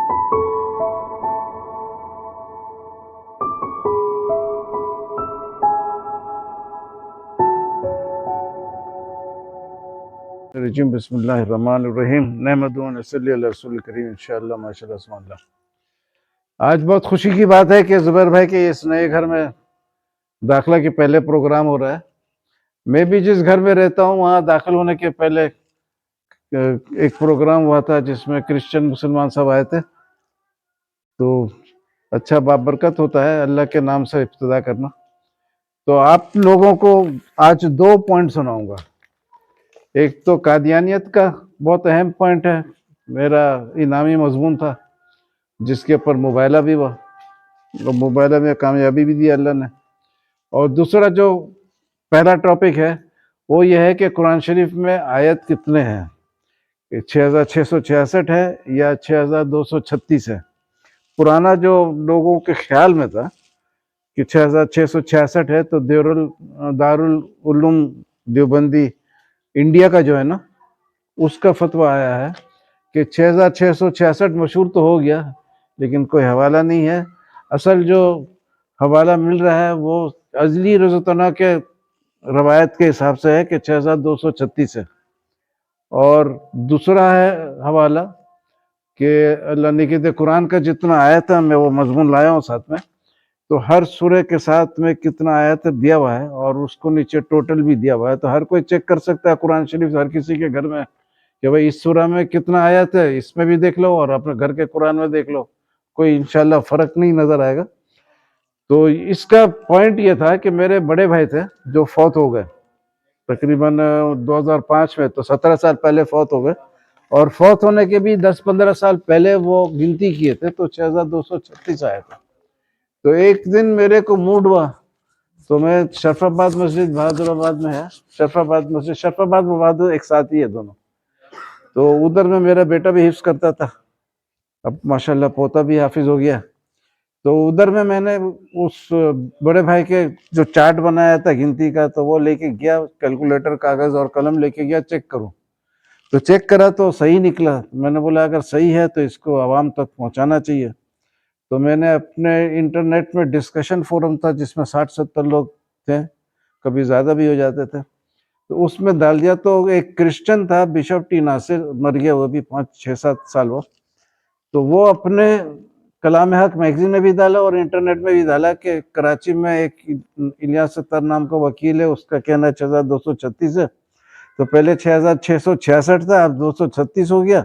رجیم بسم اللہ الرحمن الرحیم نحمدہ و نصلی علی رسول الکریم انشاءاللہ ماشاءاللہ بسم اللہ۔ آج بہت خوشی کی بات ہے کہ زبیر بھائی کے اس نئے گھر میں داخلہ کے پہلے پروگرام ہو رہا ہے۔ میں بھی جس گھر میں رہتا ہوں وہاں داخل ہونے کے پہلے ایک پروگرام ہوا تھا جس میں کرسچن مسلمان سب آئے تھے، تو اچھا بابرکت ہوتا ہے اللہ کے نام سے ابتدا کرنا۔ تو آپ لوگوں کو آج 2 پوائنٹ سناؤں گا۔ ایک تو قادیانیت کا بہت اہم پوائنٹ ہے، میرا انعامی مضمون تھا جس کے اوپر مباحلہ بھی ہوا، مباحلہ میں کامیابی بھی دی اللہ نے۔ اور دوسرا جو پہلا ٹاپک ہے وہ یہ ہے کہ قرآن شریف میں آیت کتنے ہیں، 6666 ہے یا 6236 ہے۔ پرانا جو لوگوں کے خیال میں تھا کہ 6666 ہے، تو دارالعلوم دیوبندی انڈیا کا جو ہے نا اس کا فتویٰ آیا ہے کہ 6666 مشہور تو ہو گیا لیکن کوئی حوالہ نہیں ہے۔ اصل جو حوالہ مل رہا ہے وہ ازلی رضوتنا کے روایت کے حساب سے ہے کہ 6236 ہے۔ اور دوسرا ہے حوالہ کہ اللہ نے کہتے قرآن کا جتنا آیت ہے، میں وہ مضمون لایا ہوں ساتھ میں، تو ہر سورہ کے ساتھ میں کتنا آیت دیا ہوا ہے اور اس کو نیچے ٹوٹل بھی دیا ہوا ہے، تو ہر کوئی چیک کر سکتا ہے قرآن شریف ہر کسی کے گھر میں کہ بھئی اس سورہ میں کتنا آیت ہے، اس میں بھی دیکھ لو اور اپنے گھر کے قرآن میں دیکھ لو، کوئی انشاءاللہ فرق نہیں نظر آئے گا۔ تو اس کا پوائنٹ یہ تھا کہ میرے بڑے بھائی تھے جو فوت ہو گئے تقریباً 2005 میں، تو 17 سال پہلے فوت ہو گئے، اور فوت ہونے کے بھی 10-15 سال پہلے وہ گنتی کیے تھے تو 6236 آئے تھے۔ تو ایک دن میرے کو موڈ ہوا تو میں شرف آباد مسجد بہادر آباد میں ہے، شرف آباد مسجد، شرف آباد بہادر ایک ساتھ ہی ہے دونوں، تو ادھر میں میرا بیٹا بھی حفظ کرتا تھا، اب ماشاءاللہ پوتا بھی حافظ ہو گیا۔ تو ادھر میں نے اس بڑے بھائی کے جو چارٹ بنایا تھا گنتی کا، تو وہ لے کے گیا، کیلکولیٹر کاغذ اور قلم لے کے گیا چیک کروں، تو چیک کرا تو صحیح نکلا۔ میں نے بولا اگر صحیح ہے تو اس کو عوام تک پہنچانا چاہیے، تو میں نے اپنے انٹرنیٹ میں ڈسکشن فورم تھا جس میں 60-70 لوگ تھے، کبھی زیادہ بھی ہو جاتے تھے، تو اس میں ڈال دیا۔ تو ایک کرسچن تھا بشپ ٹی ناصر، مر گیا وہ بھی 5-6-7 سال وہ، تو وہ اپنے کلام حق میگزین میں بھی ڈالا اور انٹرنیٹ میں بھی ڈالا کہ کراچی میں ایک الیاس ستار نام کا وکیل ہے، اس کا کہنا ہے 6236 ہے، تو پہلے 6666 تھا، اب 236 ہو گیا،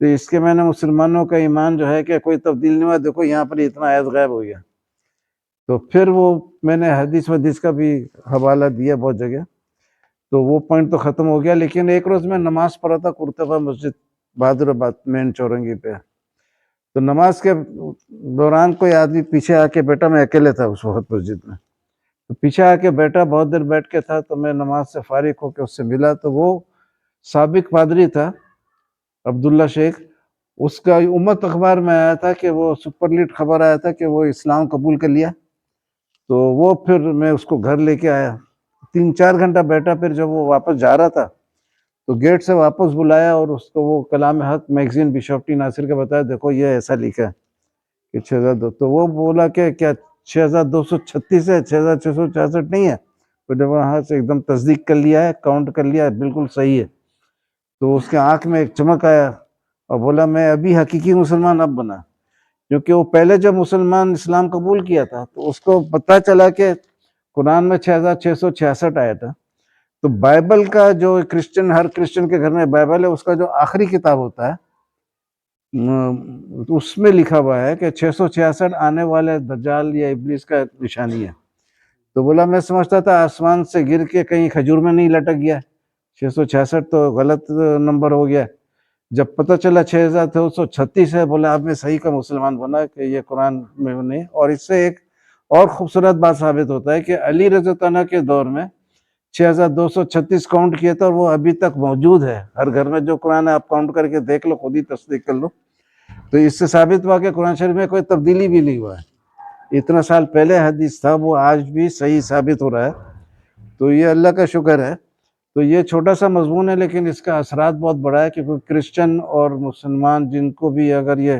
تو اس کے میں نے مسلمانوں کا ایمان جو ہے کہ کوئی تبدیل نہیں ہوا، دیکھو یہاں پر اتنا آیت غائب ہو گیا۔ تو پھر وہ میں نے حدیث کا بھی حوالہ دیا بہت جگہ، تو وہ پوائنٹ تو ختم ہو گیا۔ لیکن ایک روز میں نماز پڑھا تھا کرتبہ مسجد بہادر آباد مین چورنگی پہ، تو نماز کے دوران کوئی آدمی پیچھے آ کے بیٹھا، میں اکیلے تھا اس وقت مسجد میں، تو پیچھے آ کے بیٹھا، بہت دیر بیٹھ کے تھا، تو میں نماز سے فارغ ہو کے اس سے ملا، تو وہ سابق پادری تھا عبداللہ شیخ، اس کا امت اخبار میں آیا تھا کہ وہ سپر لیٹ خبر آیا تھا کہ وہ اسلام قبول کر لیا۔ تو وہ پھر میں اس کو گھر لے کے آیا، 3-4 گھنٹہ بیٹھا، پھر جب وہ واپس جا رہا تھا تو گیٹ سے واپس بلایا اور اس کو وہ کلام حق میگزین بشپ ٹی ناصر کا بتایا، دیکھو یہ ایسا لکھا ہے کہ 6200، تو وہ بولا کہ کیا 6236 ہے، 6666 نہیں ہے؟ تو جب وہاں سے ایک دم تصدیق کر لیا ہے، کاؤنٹ کر لیا ہے، بالکل صحیح ہے، تو اس کے آنکھ میں ایک چمک آیا اور بولا میں ابھی حقیقی مسلمان اب بنا، کیونکہ وہ پہلے جب مسلمان اسلام قبول کیا تھا تو اس کو پتہ چلا کہ قرآن میں 6666 آیا تھا، تو بائبل کا جو ہر کرسچن کے گھر میں بائبل ہے، اس کا جو آخری کتاب ہوتا ہے اس میں لکھا ہوا ہے کہ 666 آنے والے دجال یا ابلیس کا نشانی ہے۔ تو بولا میں سمجھتا تھا آسمان سے گر کے کہیں کھجور میں نہیں لٹک گیا، 666 تو غلط نمبر ہو گیا۔ جب پتہ چلا 6236 ہے، بولا اب میں صحیح کا مسلمان بنا کہ یہ قرآن میں نہیں۔ اور اس سے ایک اور خوبصورت بات ثابت ہوتا ہے کہ علی رضی اللہ عنہ کے دور میں 6236 کاؤنٹ کیا تھا، اور وہ ابھی تک موجود ہے ہر گھر میں، جو قرآن ہے آپ کاؤنٹ کر کے دیکھ لو، خود ہی تصدیق کر لو۔ تو اس سے ثابت ہوا کہ قرآن شریف میں کوئی تبدیلی بھی نہیں ہوا ہے، اتنا سال پہلے حدیث تھا وہ آج بھی صحیح ثابت ہو رہا ہے، تو یہ اللہ کا شکر ہے۔ تو یہ چھوٹا سا مضمون ہے لیکن اس کا اثرات بہت بڑا ہے، کہ کوئی کرسچن اور مسلمان جن کو بھی اگر یہ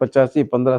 85-15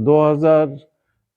2000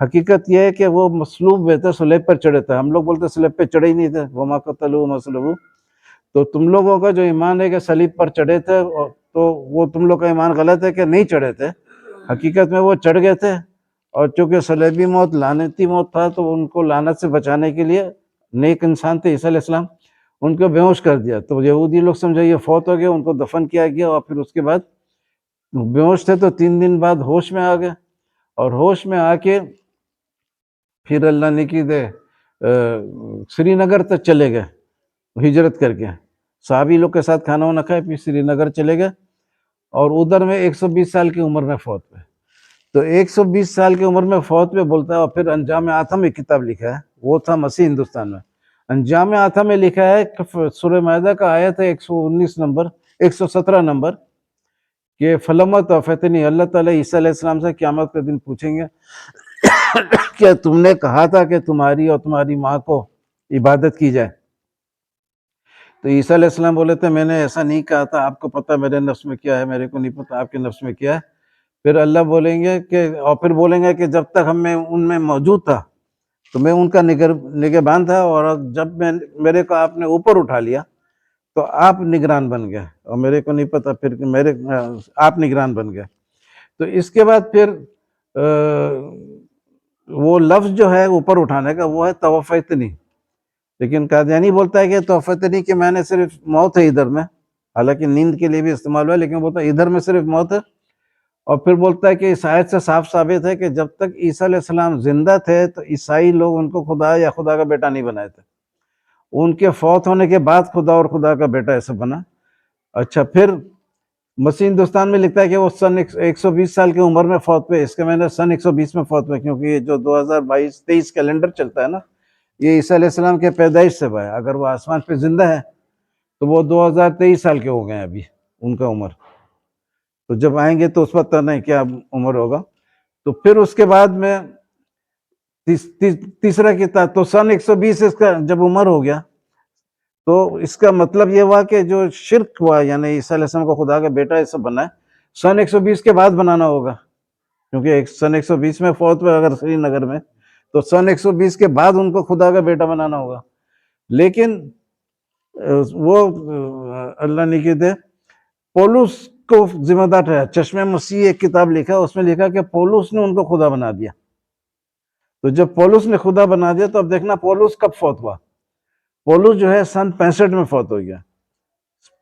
حقیقت یہ ہے کہ وہ مصلوب ہوئے تھے، صلیب پر چڑھے تھے. ہم لوگ بولتے صلیب پہ چڑھے ہی نہیں تھے، وما قتلوہ وما صلبوہ. تو تم لوگوں کا جو ایمان ہے کہ صلیب پر چڑھے تھے، تو وہ تم لوگ کا ایمان غلط ہے کہ نہیں چڑھے تھے. حقیقت میں وہ چڑھ گئے تھے، اور چونکہ صلیبی موت لعنتی موت تھا تو ان کو لعنت سے بچانے کے لیے نیک انسان تھے عیسیٰ علیہ السلام، ان کو بے ہوش کر دیا. تو یہودی لوگ سمجھے یہ فوت ہو گئے، ان کو دفن کیا گیا، اور پھر اس کے بعد بے ہوش تھے تو 3 دن بعد ہوش میں آ گئے. اور ہوش میں آ کے پھر اللہ نے کی دے سری نگر تک چلے گئے ہجرت کر کے. صحابی لوگ کے ساتھ کھانا وانا کھائے، پھر سری نگر چلے گئے، اور ادھر میں 120 سال کی عمر میں فوت ہوئے. تو 120 سال کی عمر میں فوت میں بولتا ہے. اور پھر انجام آتھم ایک کتاب لکھا ہے، وہ تھا مسیح ہندوستان میں. انجام آتھم میں لکھا ہے کہ سورہ مائدہ کا آیت ہے 119 نمبر 117 نمبر کہ فلما توفتنی، اللہ تعالیٰ عیسیٰ علیہ السلام سے قیامت کے دن پوچھیں گے کہ تم نے کہا تھا کہ تمہاری اور تمہاری ماں کو عبادت کی جائے. تو عیسیٰ علیہ السلام بولے تھے میں نے ایسا نہیں کہا تھا، آپ کو پتہ میرے نفس میں کیا ہے، میرے کو نہیں پتہ آپ کے نفس میں کیا ہے. پھر اللہ بولیں گے کہ، اور پھر بولیں گے کہ جب تک میں ان میں موجود تھا تو میں ان کا نگہبان تھا، اور جب میرے کو آپ نے اوپر اٹھا لیا تو آپ نگران بن گئے، اور میرے کو نہیں پتہ پھر آپ نگران بن گئے. تو اس کے بعد پھر وہ لفظ جو ہے اوپر اٹھانے کا وہ ہے توفیتنی. لیکن قادیانی بولتا ہے کہ توفیتنی کہ میں نے صرف موت ہے ادھر میں، حالانکہ نیند کے لیے بھی استعمال ہوا ہے، لیکن بولتا ہے ادھر میں صرف موت ہے. اور پھر بولتا ہے کہ اس آیت سے صاف ثابت ہے کہ جب تک عیسیٰ علیہ السلام زندہ تھے تو عیسائی لوگ ان کو خدا یا خدا کا بیٹا نہیں بنائے تھے. ان کے فوت ہونے کے بعد خدا اور خدا کا بیٹا ایسا بنا. اچھا، پھر مسیح ہندوستان میں لکھتا ہے کہ وہ سن 120 سال کی عمر میں فوت ہوئے. اس کے میں نے سن 120 میں فوت ہوئے، کیونکہ یہ جو 2022-23 کیلنڈر چلتا ہے نا، یہ عیسیٰ علیہ السلام کے پیدائش سے ہے. اگر وہ آسمان پہ زندہ ہے تو وہ 2023 سال کے ہو گئے ہیں ابھی ان کا عمر. تو جب آئیں گے تو اس وقت نہیں کیا عمر ہوگا. تو پھر اس کے بعد میں تیسرا کتاب، تو سن 120 اس کا جب عمر ہو گیا تو اس کا مطلب یہ ہوا کہ جو شرک ہوا، یعنی عیسیٰ علیہ السلام کو خدا کا بیٹا ایسا بنا ہے، سن 120 کے بعد بنانا ہوگا، کیونکہ سن 120 میں فوت ہوئے اگر سری نگر میں، تو سن 120 کے بعد ان کو خدا کا بیٹا بنانا ہوگا. لیکن وہ اللہ نے کی دے پولس کو ذمہ دار ہے. چشمہ مسیح ایک کتاب لکھا، اس میں لکھا کہ پولس نے ان کو خدا بنا دیا. تو جب پولس نے خدا بنا دیا تو اب دیکھنا پولس کب فوت ہوا. پولس جو ہے سن 65 میں فوت ہو گیا،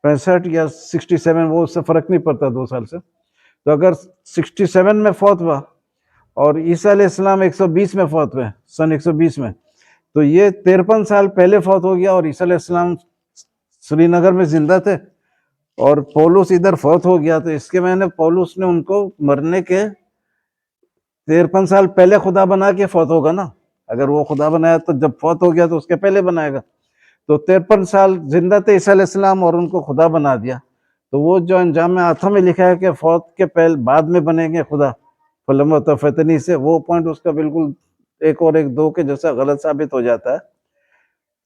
65 یا 67، وہ اس سے فرق نہیں پڑتا 2 سال سے. تو اگر 67 میں فوت ہوا اور عیسیٰ علیہ السلام 120 میں فوت ہوئے، سن 120 میں، تو یہ 53 سال پہلے فوت ہو گیا. اور عیسیٰ علیہ السلام سری نگر میں زندہ تھے اور پولس ادھر فوت ہو گیا. تو اس کے میں نے پولس نے ان کو مرنے کے 53 سال پہلے خدا بنا کے فوت ہوگا نا. اگر وہ خدا بنایا تو جب فوت ہو گیا تو اس کے پہلے بنائے گا. تو 53 سال زندہ تھے عیسیٰ علیہ السلام اور ان کو خدا بنا دیا. تو وہ جو انجام آتھم میں لکھا ہے کہ فوت کے پہلے بعد میں بنیں گے خدا، فلما توفتنی سے، وہ پوائنٹ اس کا بالکل 1 اور 1 2 کے جیسا غلط ثابت ہو جاتا ہے.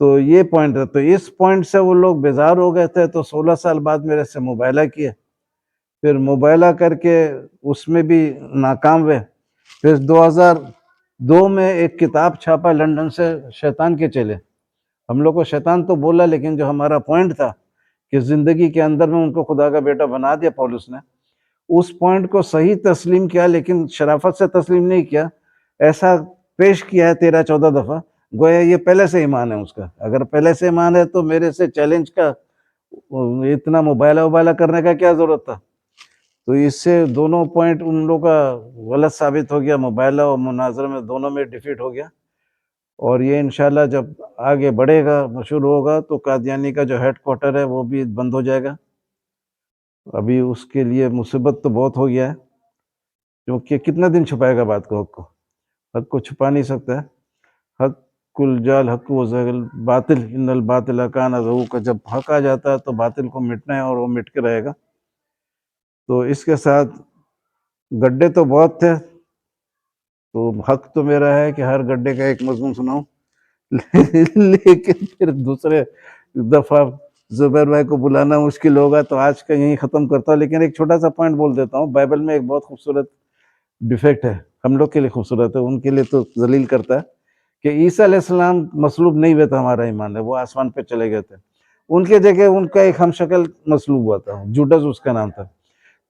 تو یہ پوائنٹ ہے. تو اس پوائنٹ سے وہ لوگ بیزار ہو گئے تھے. تو 16 سال بعد میرے سے مباہلہ کیے، پھر مباہلہ کر کے اس میں بھی ناکام ہوئے. پھر 2002 میں ایک کتاب چھاپا لنڈن سے، شیطان کے چیلے. ہم لوگ کو شیطان تو بولا، لیکن جو ہمارا پوائنٹ تھا کہ زندگی کے اندر میں ان کو خدا کا بیٹا بنا دیا پولس نے، اس پوائنٹ کو صحیح تسلیم کیا، لیکن شرافت سے تسلیم نہیں کیا. ایسا پیش کیا ہے 13-14 دفعہ گویا یہ پہلے سے ایمان ہے اس کا. اگر پہلے سے ایمان ہے تو میرے سے چیلنج کا اتنا مباہلہ کرنے کا کیا ضرورت تھا. تو اس سے دونوں پوائنٹ ان لوگوں کا غلط ثابت ہو گیا. مباہلہ اور مناظرہ میں دونوں میں ڈیفیٹ ہو گیا. اور یہ انشاءاللہ جب آگے بڑھے گا، مشہور ہوگا، تو قادیانی کا جو ہیڈ کوارٹر ہے وہ بھی بند ہو جائے گا. ابھی اس کے لیے مصیبت تو بہت ہو گیا ہے، کیونکہ کتنا دن چھپائے گا بات کو. حق کو چھپا نہیں سکتا ہے. حق کل جال حق و زغل باطل ان الباطل کان زہوقا. جب حق آ جاتا ہے تو باطل کو مٹنا ہے، اور وہ مٹ کے رہے گا. تو اس کے ساتھ گڈھے تو بہت تھے، تو حق تو میرا ہے کہ ہر گڈھے کا ایک مضمون سناؤں. لیکن پھر دوسرے دفعہ زبیر بھائی کو بلانا مشکل ہوگا، تو آج کا یہیں ختم کرتا ہوں. لیکن ایک چھوٹا سا پوائنٹ بول دیتا ہوں. بائبل میں ایک بہت خوبصورت ڈیفیکٹ ہے، ہم لوگ کے لیے خوبصورت ہے، ان کے لیے تو ذلیل کرتا ہے کہ عیسیٰ علیہ السلام مصلوب نہیں ہوئے تھے، ہمارا ایمان ہے، وہ آسمان پہ چلے گئے تھے، ان کے جگہ ان کا ایک ہم شکل مصلوب ہوا تھا، جوڈس اس کا نام تھا۔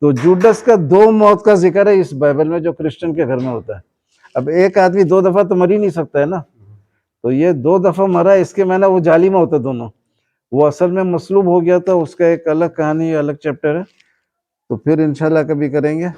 تو جوڈس کا 2 موت کا ذکر ہے اس بائبل میں جو کرسچن کے گھر میں ہوتا ہے۔ اب ایک آدمی 2 دفعہ تو مر ہی نہیں سکتا ہے نا، تو یہ 2 دفعہ مرا، اس کے معنی وہ جعلی موت ہے دونوں، وہ اصل میں مصلوب ہو گیا تھا، اس کا ایک الگ کہانی، الگ چیپٹر ہے، تو پھر انشاءاللہ کبھی کریں گے۔